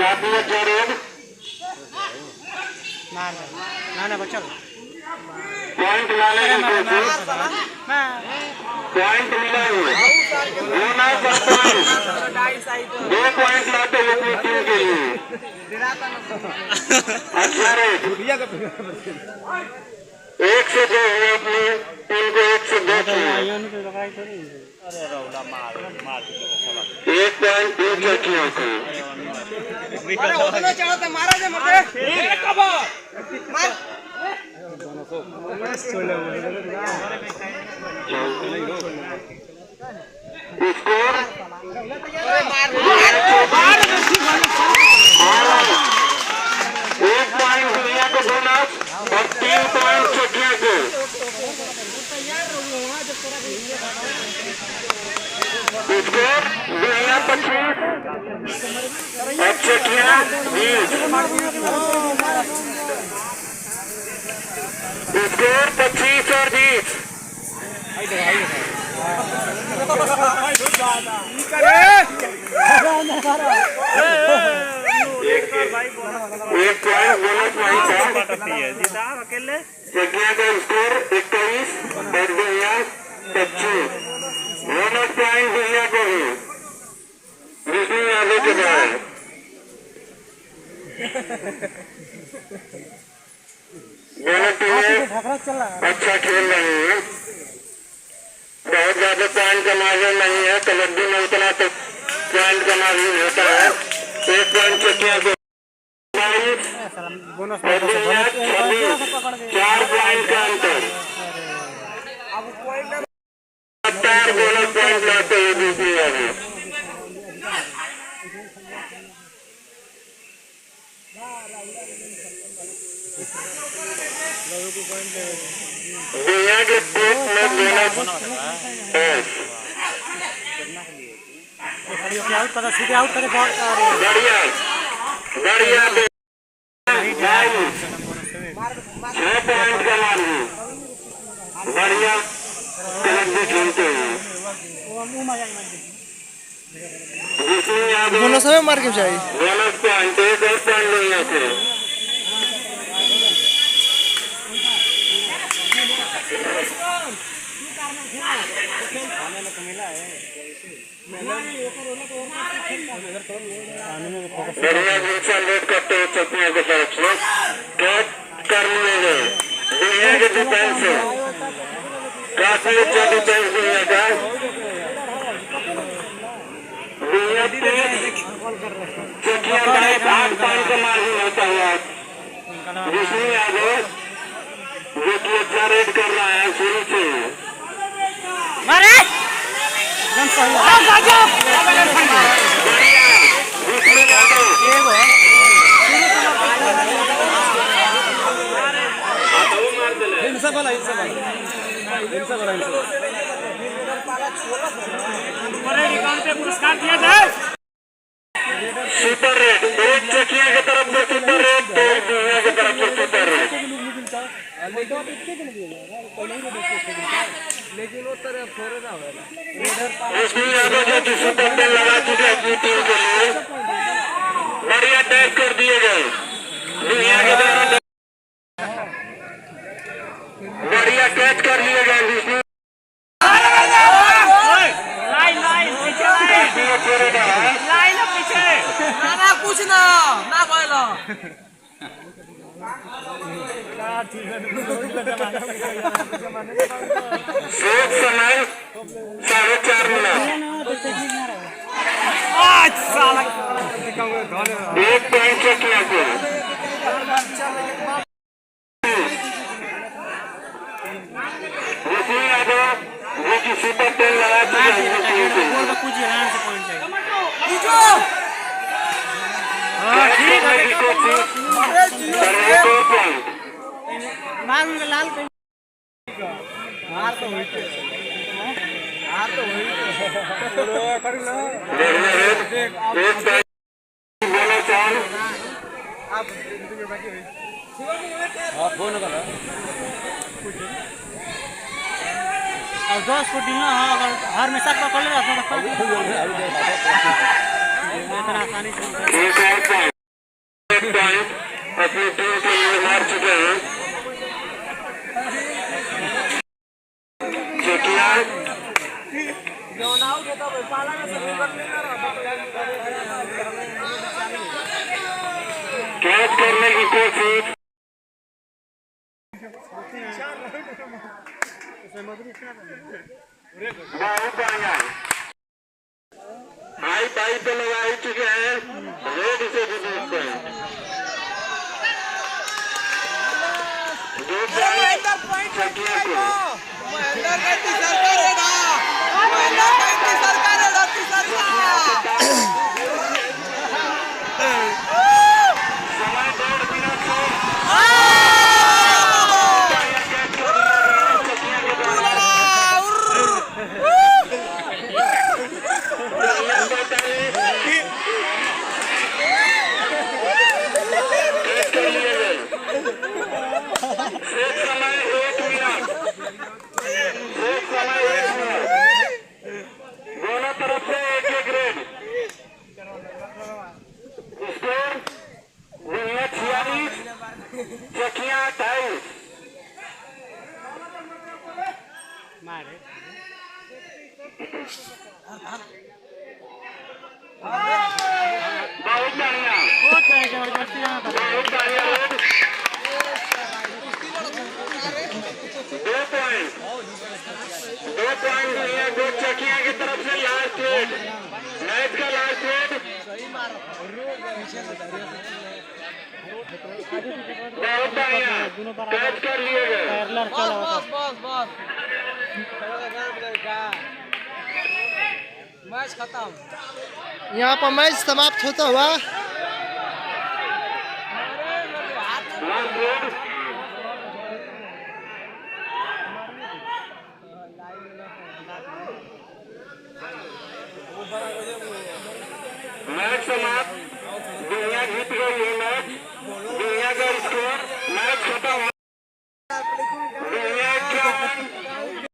काफी अच्छा रेड ना बचल पॉइंट लाने की कोशिश पॉइंट मिला होना पर पॉइंट 2 पॉइंट लाते हुए अपनी टीम के लिए अच्छा रेड 1 से 2 हुए अपनी टीम को 1 से 2 किए 1 पॉइंट 2 चकियों को स्कोर 1 पॉइंट दुनिया को बोनस और 3 पॉइंट चकिया को स्कोर दुनिया 25 और चकिया 20 स्कोर 25 और 20 एक पॉइंट बोनस पॉइंट है चकिया का स्कोर 21 और दुनिया 25 बोनस पॉइंट दुनिया को ही विष्णु यादव के बाद दोनों टीमें अच्छा खेल रही है बहुत ज्यादा पॉइंट का मार्जिन नहीं है कबड्डी में उतना तो पॉइंट का मार्जिन होता है 1 पॉइंट चकिया को 4 पॉइंट का अंतर बोनस पॉइंट लाते हुए दूसरी आगे दुनिया के ग्रुप में बोनस बढ़िया बढ़िया 6 पॉइंट का मार्जिन बढ़िया कबड्डी खेलते हैं बोनस में मार के चाहिए बोनस पॉइंट 1 पॉइंट दुनिया से बढ़िया लेट करते हुए चकिया की तरफ से कैच कर लिए गए दुनिया के डिफेंस से काफी अच्छा डिफेंस दुनिया का दुनिया चकिया का 8 पॉइंट का मार्जिन होता हुआ विष्णु यादव जो कि अच्छा रेड कर रहा है शुरू से पुरस्कार दिया जाए सुपर रेड एक चकिया की तरफ से सुपर रेड दुनिया की तरफ से सुपर रेड विष्णु यादव जो कि सुपर टेन लगा चुके अपनी टीम के लिए बढ़िया टैग कर दिए गए दुनिया के द्वारा बढ़िया कैच कर लिए गए विष्णु कुछ ना शेष समय 4.5 मिनट 1 पॉइंट चकिया को विष्णु यादव जो कि सुपर 10 लगा चुके हैं लाल हार तो हुई फोन कर और 10 को दिन हर में सब पकड़ ले आसानी से कैच करने की कोशिश। बहुत बढ़िया। हाई पाई पे लगा ही चुके हैं, रेड से भी देखते हैं। जो चकिया को समय 1.5 मिनट से कैच कर लिया गया चकिया के द्वारा। 45 कैच कर लिए गए। एक समय 1 मिनट, एक समय 1 मिनट। दोनों तरफ से एक रेड। स्कोर दुनिया 46, चकिया 28। बहुत बढ़िया, बहुत बढ़िया रेड। 2 पॉइंट दुनिया दो चकिया की तरफ से लास्ट रेड, मैच का लास्ट रेड। बहुत बढ़िया, कैच कर लिए गए। मैच खत्म। यहाँ पर मैच समाप्त होता हुआ लास्ट रेड। मैच समाप्त, दुनिया जीत गई है।